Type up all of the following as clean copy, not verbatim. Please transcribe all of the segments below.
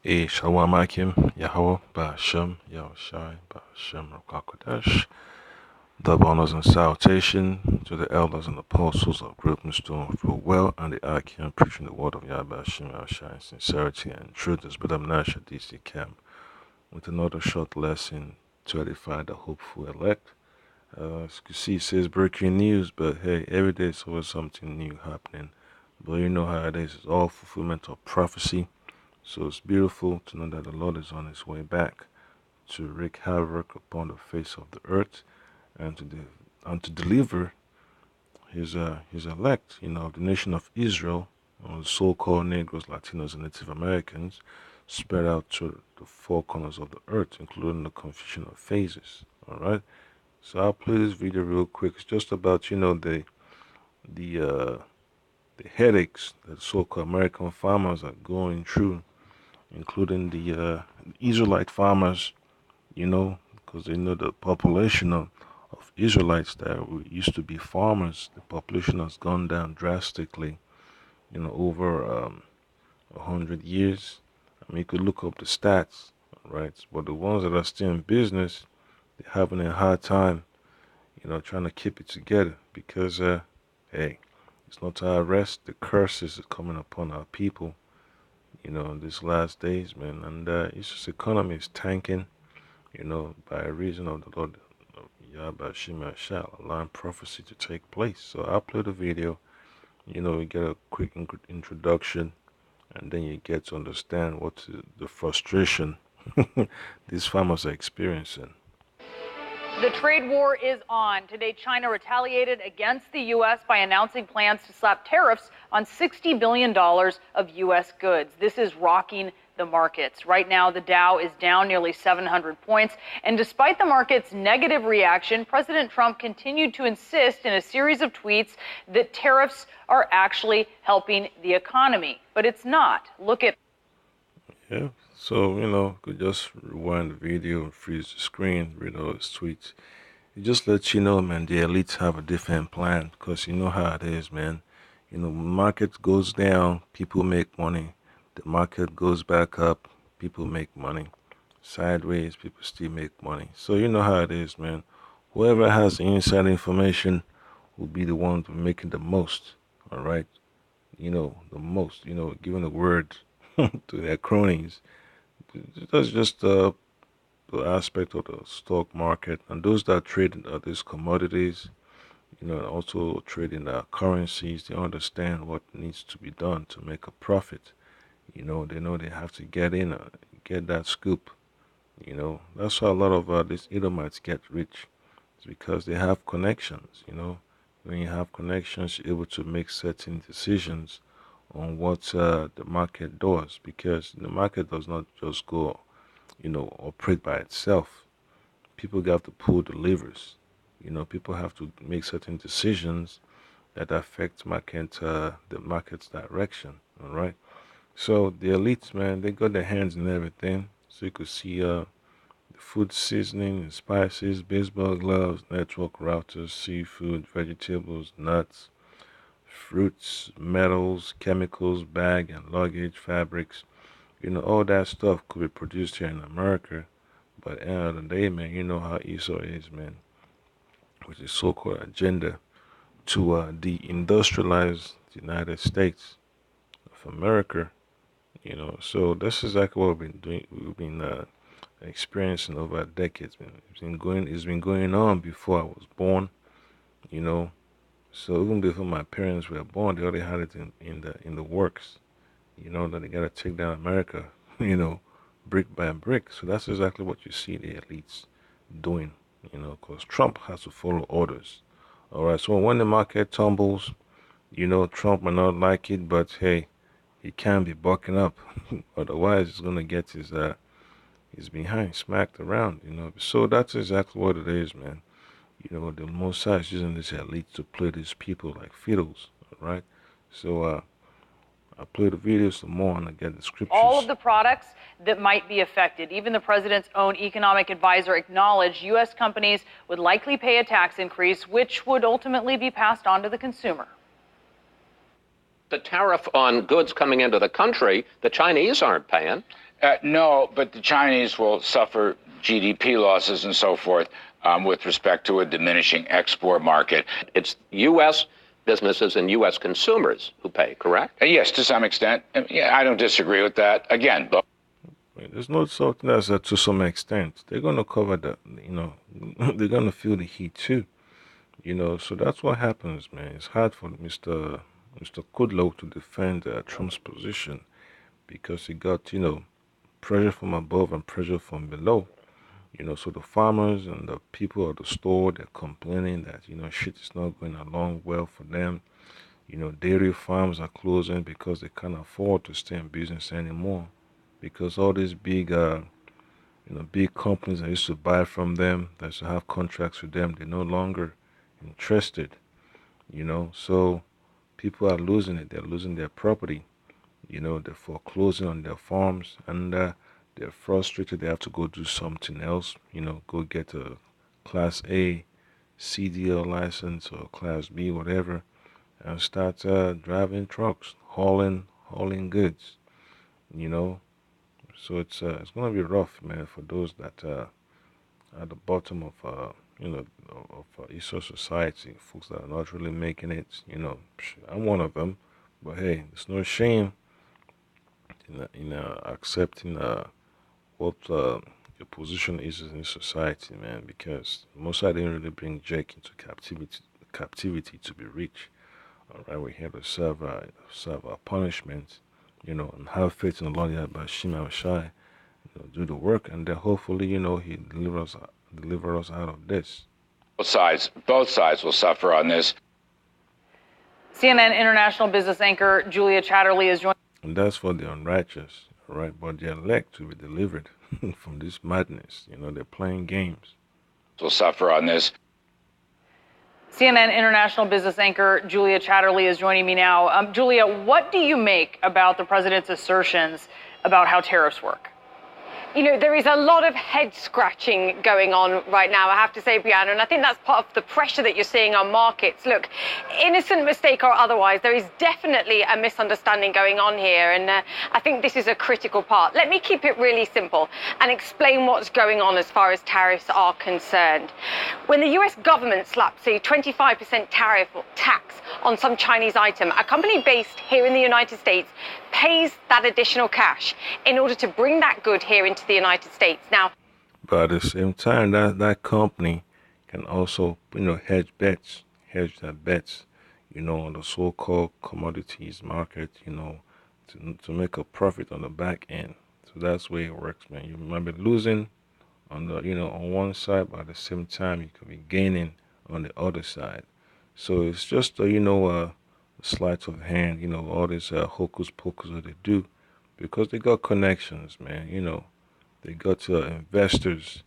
Shalom Akim, Yahweh, Ba'ashem, Yahushai, Ba'ashem, Rakakodesh. Double honors and salutation to the elders and apostles of Group Stone for well and the Akim preaching the word of Yahweh, Hashem, Yahushai in sincerity and truth. This Brother Nasha DC Camp with another short lesson to edify the hopeful elect. As you can see, it says breaking news, but hey, every day there's always something new happening. But you know how it is, it's all fulfillment of prophecy. So it's beautiful to know that the Lord is on his way back to wreak havoc upon the face of the earth and to deliver his elect, the nation of Israel, the so-called Negroes, Latinos, and Native Americans, spread out to the four corners of the earth, including the confusion of phases. All right. So I'll play this video real quick. It's just about the uh, the headaches that so-called American farmers are going through, including the Israelite farmers, because they know the population of Israelites that used to be farmers, the population has gone down drastically, over 100 years. I mean, you could look up the stats, right? But the ones that are still in business, they're having a hard time, trying to keep it together because, hey, it's not our rest. The curses is coming upon our people, in these last days, man. And it's just economy is tanking, by reason of the Lord Yahweh Shema shall allowing prophecy to take place. So I'll play the video, we get a quick introduction, and then you get to understand what the frustration these farmers are experiencing. The trade war is on. Today, China retaliated against the U.S. by announcing plans to slap tariffs on $60 billion of U.S. goods. This is rocking the markets. Right now, the Dow is down nearly 700 points. And despite the market's negative reaction, President Trump continued to insist in a series of tweets that tariffs are actually helping the economy. But it's not. Look at. Yeah. So, could just rewind the video and freeze the screen, read all his tweets. It just lets you know, man, the elites have a different plan because you know how it is, man. Market goes down, people make money. The market goes back up, people make money. Sideways, people still make money. So you know how it is, man. Whoever has the inside information will be the one making the most, all right? The most, giving the word to their cronies. That's just the aspect of the stock market, and those that trade these commodities, also trading currencies, they understand what needs to be done to make a profit. They know they have to get in, get that scoop. That's how a lot of these Edomites get rich. It's because they have connections. When you have connections, you're able to make certain decisions on what the market does, because the market does not just go, operate by itself. People have to pull the levers. People have to make certain decisions that affect the market's direction. All right. So the elites, man, they got their hands in everything. So you could see the food seasoning and spices, baseball gloves, network routers, seafood, vegetables, nuts, fruits, metals, chemicals, bag and luggage, fabrics. All that stuff could be produced here in America. But at the end of the day, man, you know how Esau is, man, with his so-called agenda to deindustrialize the United States of America. So that's exactly what we've been doing. We've been experiencing over decades, man. It's been going on before I was born. You know, so even before my parents were born, they already had it in the works. That they gotta take down America. Brick by brick. So that's exactly what you see the elites doing. Because Trump has to follow orders. All right. So when the market tumbles, Trump might not like it, but hey, he can't be bucking up. Otherwise, he's gonna get his behind smacked around. So that's exactly what it is, man. The Mossad is using this elite to play these people like fiddles. All right. So I'll play the video some more and I get the scriptures. All of the products that might be affected. Even the president's own economic advisor acknowledged U.S. companies would likely pay a tax increase, which would ultimately be passed on to the consumer. The tariff on goods coming into the country, the Chinese aren't paying. No, but the Chinese will suffer GDP losses and so forth with respect to a diminishing export market. It's U.S. businesses and U.S. consumers who pay, correct? Yes, to some extent. Yeah, I don't disagree with that. Again, but There's no something that's to some extent. They're gonna cover the, they're gonna feel the heat too. So that's what happens, man. It's hard for Mr. Kudlow to defend Trump's position because he got, pressure from above and pressure from below. So the farmers and the people at the store, they're complaining that, shit is not going along well for them. Dairy farms are closing because they can't afford to stay in business anymore. Because all these big companies that used to buy from them, that used to have contracts with them, they're no longer interested. So people are losing it. They're losing their property. They're foreclosing on their farms, and they're frustrated. They have to go do something else. Go get a Class A CDL license or Class B, whatever, and start driving trucks, hauling goods. You know, so it's gonna be rough, man, for those that at the bottom of Eastern society, folks that are not really making it. I'm one of them, but hey, there's no shame in accepting what your position is in society, man. Because most I didn't really bring Jake into captivity to be rich. All right, we're here to serve our punishment, and have faith in the Lord Yahweh Shai, do the work, and then hopefully, He deliver us out of this. both sides will suffer on this. CNN international business anchor Julia Chatterley is joining. And that's for the unrighteous, all right? But the elect to be delivered from this madness. They're playing games. Will suffer on this. CNN international business anchor Julia Chatterley is joining me now. Julia, what do you make about the president's assertions about how tariffs work? There is a lot of head scratching going on right now, I have to say, Brianna, and I think that's part of the pressure that you're seeing on markets. Look, innocent mistake or otherwise, there is definitely a misunderstanding going on here, and I think this is a critical part. Let me keep it really simple and explain what's going on as far as tariffs are concerned. When the US government slaps a 25% tariff tax on some Chinese item, a company based here in the United States pays that additional cash in order to bring that good here into the United States. Now, but at the same time, that company can also, hedge their bets, on the so-called commodities market, to make a profit on the back end. So that's the way it works, man. You might be losing on the, on one side, but at the same time, you could be gaining on the other side. So it's just, sleight of hand, all this hocus pocus that they do, because they got connections, man. They got investors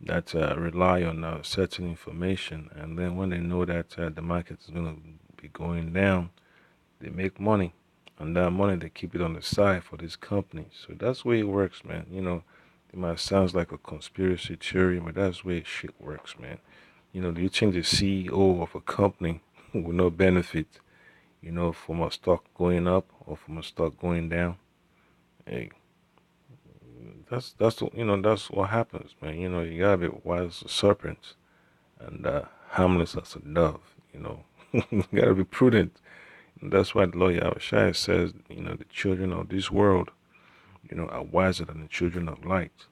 that rely on certain information, and then when they know that the market is going to be going down, they make money, and that money they keep it on the side for these companies. So that's the way it works, man. It might sound like a conspiracy theory, but that's the way shit works, man. Do you think the CEO of a company will not benefit, from a stock going up or from a stock going down? Hey, that's what happens, man. You gotta be wise as a serpent and harmless as a dove. You gotta be prudent. And that's why the Lord Yahushua says, the children of this world, are wiser than the children of light.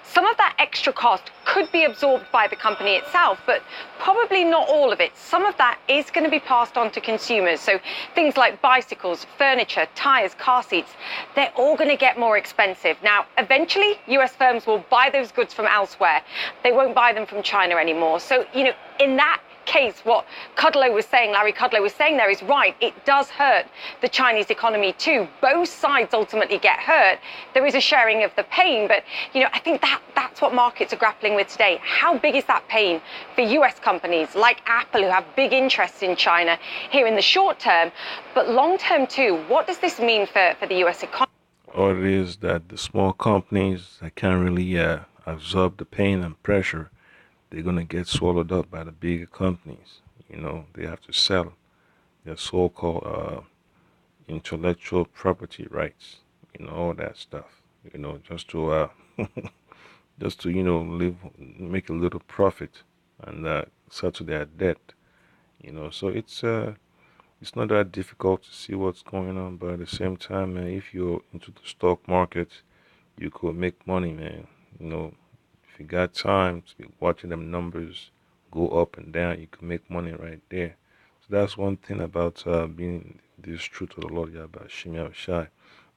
some of that extra cost could be absorbed by the company itself, but probably not all of it. Some of that is going to be passed on to consumers. So things like bicycles, furniture, tires, car seats, they're all going to get more expensive. Now, eventually, US firms will buy those goods from elsewhere. They won't buy them from China anymore. So, in that case, what Larry Kudlow was saying there is right. It does hurt the Chinese economy too. Both sides ultimately get hurt. There is a sharing of the pain, but I think that's what markets are grappling with today. How big is that pain for US companies like Apple, who have big interests in China here in the short term, but long term too? What does this mean for the US economy? Or it is that the small companies that can't really absorb the pain and pressure, they're going to get swallowed up by the bigger companies. They have to sell their so-called intellectual property rights, all that stuff. just to just to live, make a little profit, and settle their debt. So it's not that difficult to see what's going on, but at the same time, man, if you're into the stock market, you could make money, man. You know, if you got time to be watching them numbers go up and down, you can make money right there. So that's one thing about being this true to the Lord Yabashim Shai.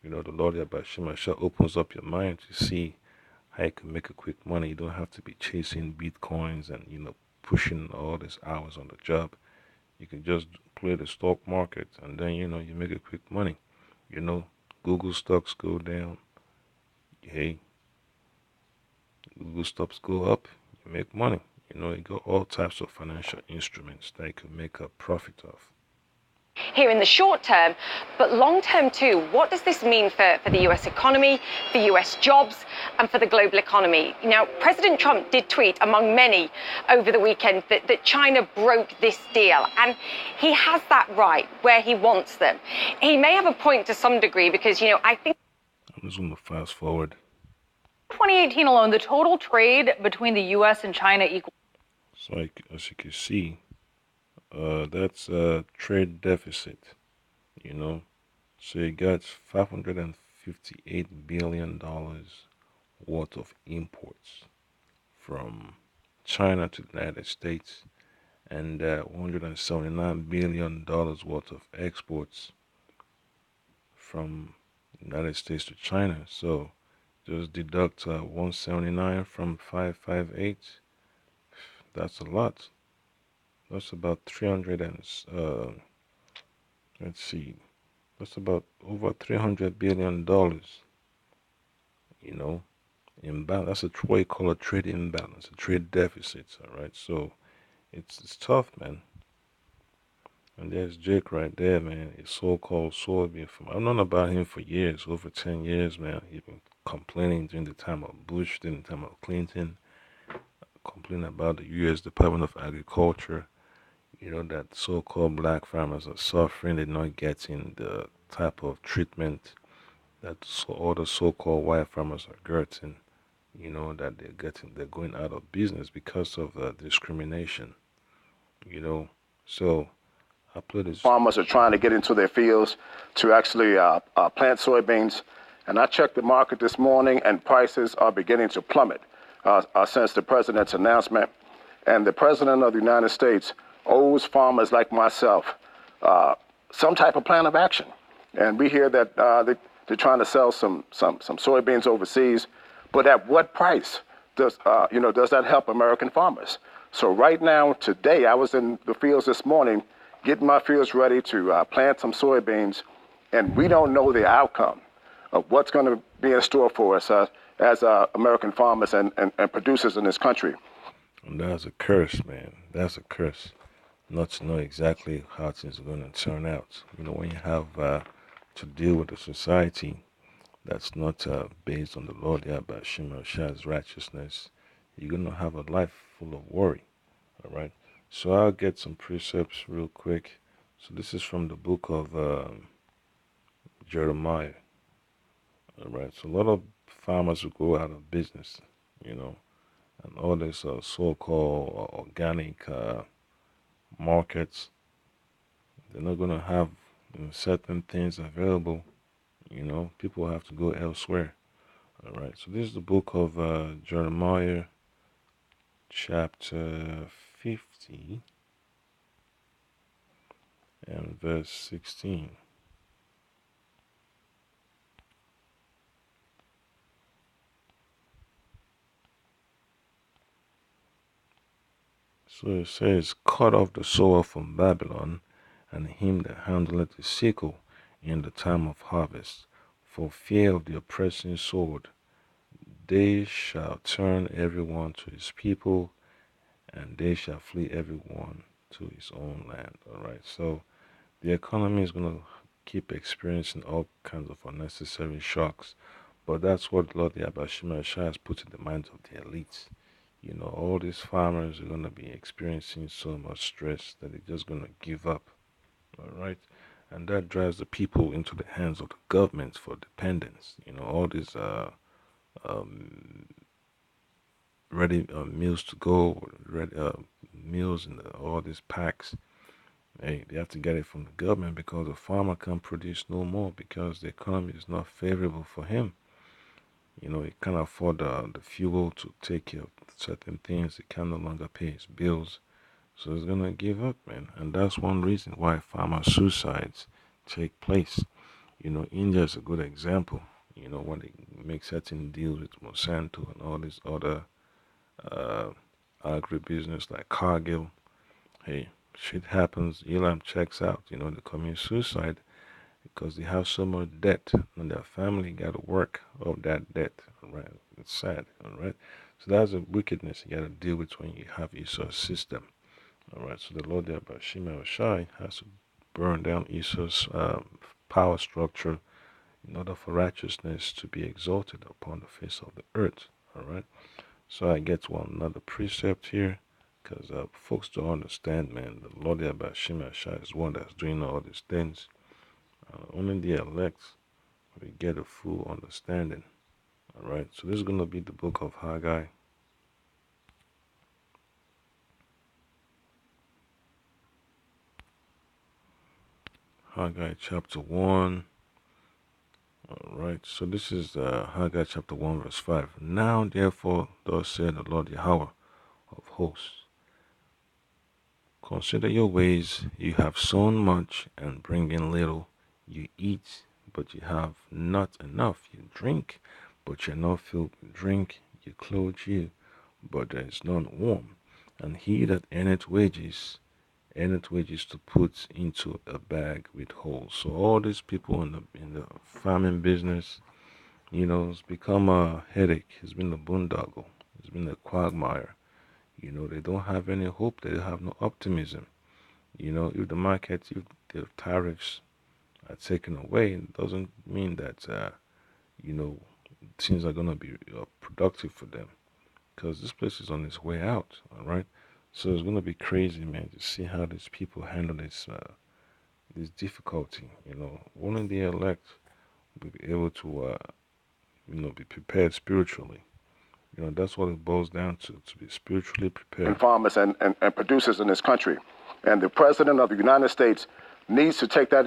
The Lord Yabashim Shai opens up your mind to see how you can make a quick money. You don't have to be chasing bitcoins and pushing all these hours on the job. You can just play the stock market, and then you make a quick money. You know, Google stocks go down. Hey, Google stocks go up. You make money. You got all types of financial instruments that you can make a profit of. Here in the short term, but long term too. What does this mean for the US economy, for US jobs, and for the global economy? Now, President Trump did tweet, among many, over the weekend that China broke this deal. And he has that right where he wants them. He may have a point to some degree because, I think. I'm just going to fast forward. 2018 alone, the total trade between the U.S. and China equals. So, as you can see, that's a trade deficit, you know. So you got $558 billion worth of imports from China to the United States, and $179 billion worth of exports from the United States to China. So just deduct 179 from 558. That's a lot. That's about 300 and let's see. That's about over $300 billion. You know, imbalance. That's what you call a trade imbalance, a trade deficit. All right. So it's tough, man. And there's Jake right there, man. His so-called soybean farmer. I've known about him for years, over 10 years, man. He's been complaining during the time of Bush, during the time of Clinton, complaining about the U.S. Department of Agriculture. That so-called black farmers are suffering. They're not getting the type of treatment that all the so-called white farmers are getting. That they're going out of business because of discrimination. You know, so I put this. Farmers are trying to get into their fields to actually plant soybeans. And I checked the market this morning, and prices are beginning to plummet since the president's announcement. And the president of the United States owes farmers like myself some type of plan of action. And we hear that they're trying to sell some soybeans overseas, but at what price does that help American farmers? So right now, today, I was in the fields this morning getting my fields ready to plant some soybeans, and we don't know the outcome of what's going to be in store for us as American farmers and producers in this country. And that's a curse, man. That's a curse. Not to know exactly how things are going to turn out. When you have to deal with a society that's not based on the Lord Yahweh Shah's righteousness, you're going to have a life full of worry. All right. So I'll get some precepts real quick. So this is from the book of Jeremiah. All right. So a lot of farmers will go out of business, and all this so-called organic markets, they're not going to have certain things available. People have to go elsewhere. All right. So this is the book of Jeremiah, chapter 50 and verse 16. So it says, cut off the sower from Babylon, and him that handleth the sickle in the time of harvest, for fear of the oppressing sword. They shall turn every one to his people, and they shall flee every one to his own land. All right. So the economy is going to keep experiencing all kinds of unnecessary shocks, but that's what Lord Yabashima Shah has put in the minds of the elites. All these farmers are going to be experiencing so much stress that they're just going to give up. All right. and that drives the people into the hands of the government for dependence. All these um, ready meals to go, ready meals and all these packs. Hey, they have to get it from the government because the farmer can't produce no more because the economy is not favorable for him. He can't afford the fuel to take care of certain things. He can no longer pay his bills. So he's gonna give up, man. And that's one reason why farmer suicides take place. India is a good example. When they make certain deals with Monsanto and all these other uh, agribusiness like Cargill, hey, shit happens. Elam checks out. They commit suicide because they have so much debt and their family got to work off that debt. All right, it's sad. All right, so that's a wickedness you got to deal with when you have Esau's system. All right, so the Lord there, Shimei Oshai, has to burn down Esau's power structure in order for righteousness to be exalted upon the face of the earth. All right, so I get one another precept here, because folks don't understand, man. The Lord there, Shimei Oshai, is one that's doing all these things. Only the elect we get a full understanding. All right, so this is gonna be the book of Haggai. Haggai chapter 1. Alright, so this is Haggai chapter 1, verse 5. Now, therefore, thus said the Lord Yahweh of hosts, consider your ways. You have sown much and bring in little. You eat, but you have not enough. You drink, but you're not filled with drink. You clothe you, but there is none warm. And he that earneth wages to put into a bag with holes. So all these people in the farming business, it's become a headache. It's been a boondoggle. It's been a quagmire. They don't have any hope. They have no optimism. If the tariffs are taken away, it doesn't mean that, you know, things are going to be productive for them because this place is on its way out, all right? So it's going to be crazy, man, to see how these people handle this difficulty. Only the elect will be able to, be prepared spiritually. That's what it boils down to be spiritually and prepared. farmers and producers in this country. And the President of the United States needs to take that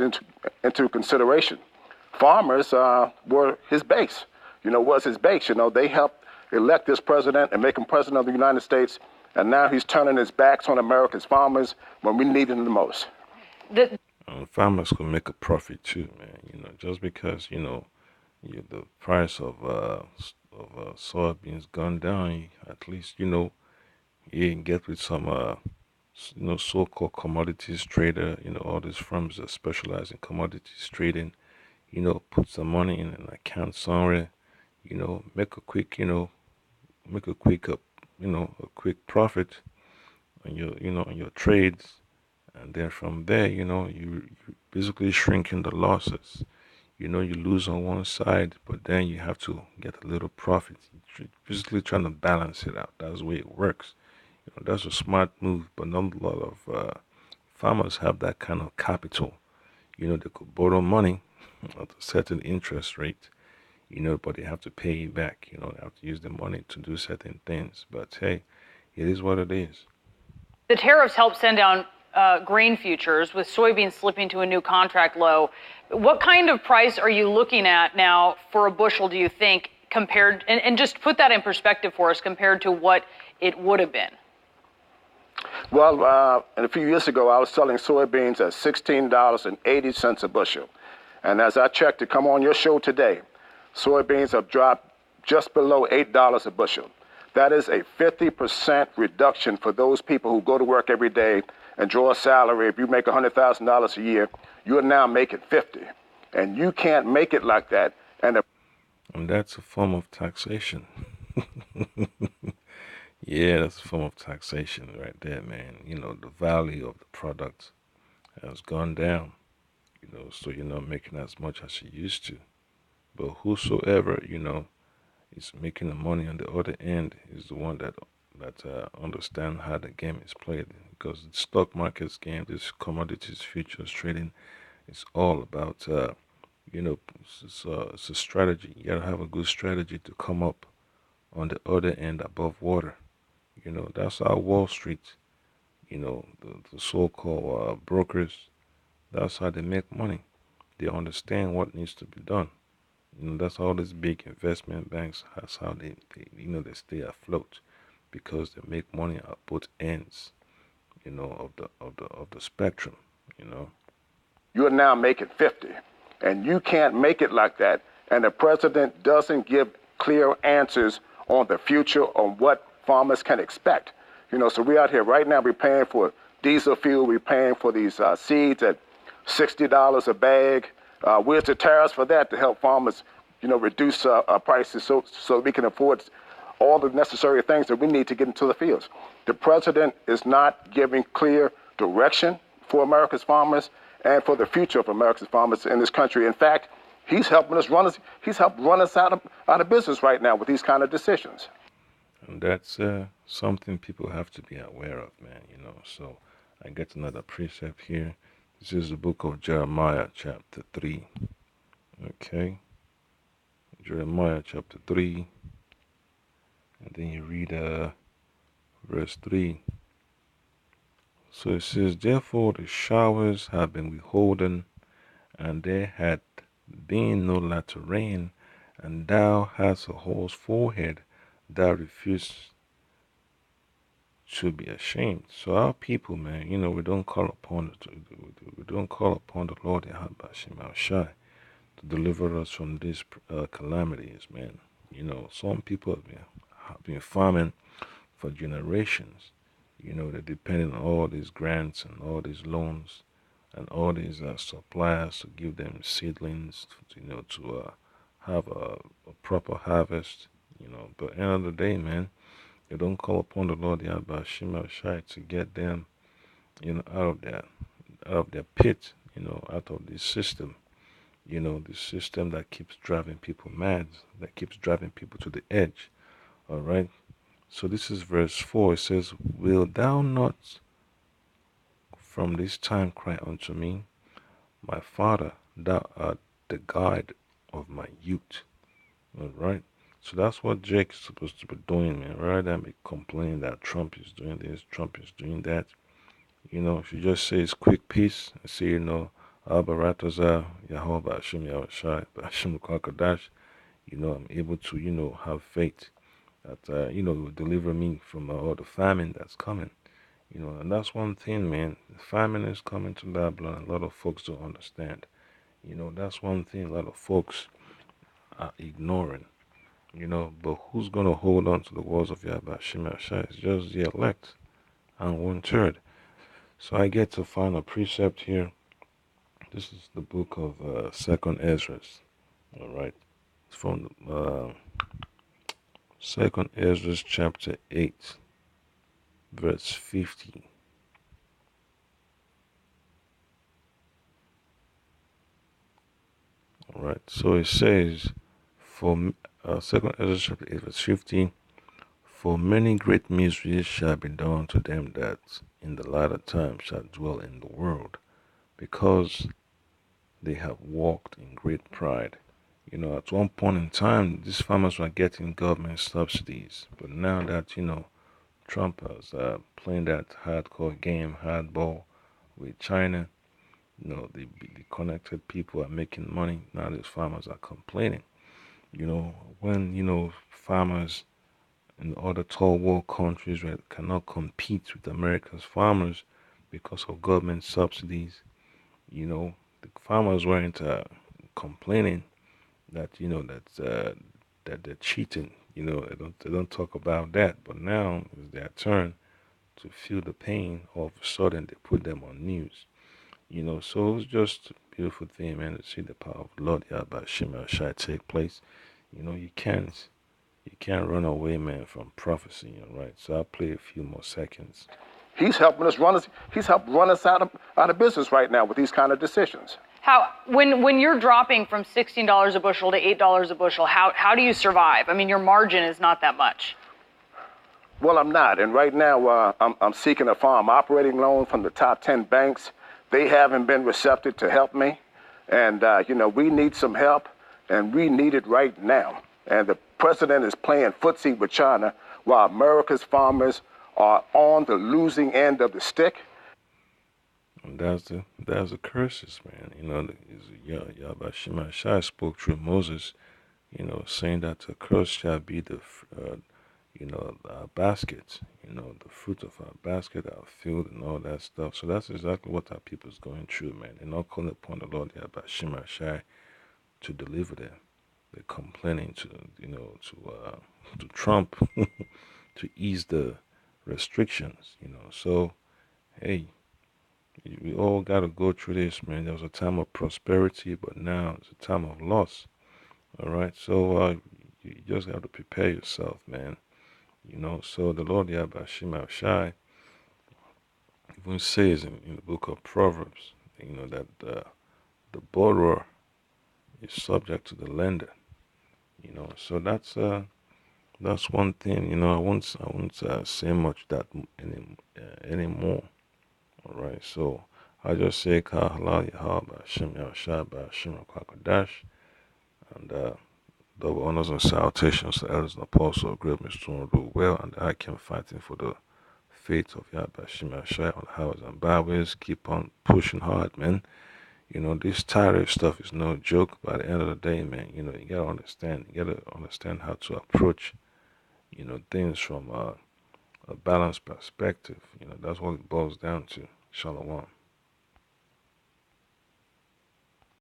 into consideration. Farmers were his base, was his base. They helped elect this president and make him president of the United States. And now he's turning his backs on America's farmers when we need them the most. Farmers can make a profit too, man. Just because the price of soybeans gone down, at least you can get with some so-called commodities trader. All these firms that specialize in commodities trading. Put some money in an account somewhere. Make a quick make a quick profit on your trades, and then from there, you basically shrinking the losses. You lose on one side, but then you have to get a little profit. You're basically trying to balance it out. That's the way it works. That's a smart move, but not a lot of farmers have that kind of capital. They could borrow money at a certain interest rate, but they have to pay you back. They have to use the money to do certain things. But hey, it is what it is. The tariffs help send down grain futures, with soybeans slipping to a new contract low. What kind of price are you looking at now for a bushel, do you think, compared, and just put that in perspective for us, compared to what it would have been? Well, a few years ago, I was selling soybeans at $16.80 a bushel. And as I checked to come on your show today, soybeans have dropped just below $8 a bushel. That is a 50% reduction for those people who go to work every day and draw a salary. If you make $100,000 a year, you're now making 50. And you can't make it like that. And that's a form of taxation. Yeah, that's a form of taxation right there, man. The value of the product has gone down, so you're not making as much as you used to. But whosoever, is making the money on the other end is the one that understand how the game is played. Because the stock market's game, this commodities futures trading, It's all about, it's a strategy. You gotta have a good strategy to come up on the other end above water. That's how Wall Street, the so-called brokers, that's how they make money. They understand what needs to be done. That's all these big investment banks. That's how they stay afloat because they make money at both ends, of the spectrum. You know. You're now making 50, and you can't make it like that. And the president doesn't give clear answers on the future on what farmers can expect. So we out here right now, we're paying for diesel fuel, we're paying for these seeds at $60 a bag. Where's the tariffs for that to help farmers, reduce prices so we can afford all the necessary things that we need to get into the fields? The president is not giving clear direction for America's farmers and for the future of America's farmers in this country. In fact, he's helped run us out of business right now with these kind of decisions. And that's something people have to be aware of, man. So I get another precept here. This is the book of Jeremiah, chapter 3. Okay. Jeremiah, chapter 3. And then you read verse 3. So it says, therefore the showers have been withholden, and there had been no latter rain, and thou hast a whole forehead, thou refused to be ashamed. So our people, man, we don't call upon the Lord Yahweh Shai to deliver us from these calamities, man. Some people have been farming for generations. They're depending on all these grants and all these loans and all these suppliers to give them seedlings, to have a proper harvest. But at the end of the day, man, they don't call upon the Lord Yahweh Shai to get them, out of their pit, out of this system. This system that keeps driving people mad, that keeps driving people to the edge. All right. So this is verse 4. It says, wilt thou not from this time cry unto me, my father, thou art the guide of my youth. All right. So that's what Jake is supposed to be doing, man. Rather than be complaining that Trump is doing this, Trump is doing that. If you just say it's quick peace and say, Abarataza, Yahweh Hashem Yahushai, Hashem Kakadash, I'm able to, have faith that, will deliver me from all the famine that's coming. And that's one thing, man. The famine is coming to Babylon. A lot of folks don't understand. That's one thing a lot of folks are ignoring. But who's going to hold on to the words of Yahweh Shema Shai? It's just the elect and 1/3. So I get to find a precept here. This is the book of 2nd Ezra. All right. It's from 2nd Ezra chapter 8, verse 50. All right. So it says, for 2nd Ezra chapter 8, verse 50, for many great miseries shall be done to them that in the latter time shall dwell in the world, because they have walked in great pride. At one point in time, these farmers were getting government subsidies, but now that, Trump has playing that hardcore game, hardball with China, the connected people are making money. Now these farmers are complaining. When, farmers in other third world countries cannot compete with America's farmers because of government subsidies, the farmers weren't complaining that that they're cheating. They don't talk about that. But now it's their turn to feel the pain. All of a sudden, they put them on news. So it's just a beautiful thing, man, to see the power of Lord Yahweh Shema Shai take place. You can't run away, man, from prophecy. All right. So I'll play a few more seconds. He's helped run us out of business right now with these kind of decisions. When you're dropping from $16 a bushel to $8 a bushel, how do you survive? I mean, your margin is not that much. Well, I'm not, and right now I'm seeking a farm operating loan from the top 10 banks They haven't been receptive to help me. And, we need some help, and we need it right now. And the president is playing footsie with China while America's farmers are on the losing end of the stick. And that's the curses, man. Yahweh Shema Shai spoke through Moses, saying that the curse shall be our basket, the fruit of our basket, our field, and all that stuff. So that's exactly what our people's going through, man. They're not calling upon the Lord Yahweh Shema Shai to deliver them. They're complaining to Trump to ease the restrictions. So hey, we all got to go through this, man. There was a time of prosperity, but now it's a time of loss. All right, so you just have to prepare yourself, man. So the Lord Yahweh Shema Shai even says in the book of Proverbs, that the borrower is subject to the lender. So that's one thing. I won't say much that anymore. All right, so I just say Ka Halal Yahweh Ba'Shem Yahushua Ba'Shem Kwakadash, and double honors and salutations to elders and apostles of great mystery do well, and I came fighting for the faith of Yahweh Shem Yahshua on the highways and byways. Keep on pushing hard, man. This tariff stuff is no joke. By the end of the day, man, you gotta understand. You gotta understand how to approach, things from a balanced perspective. That's what it boils down to. Shalom.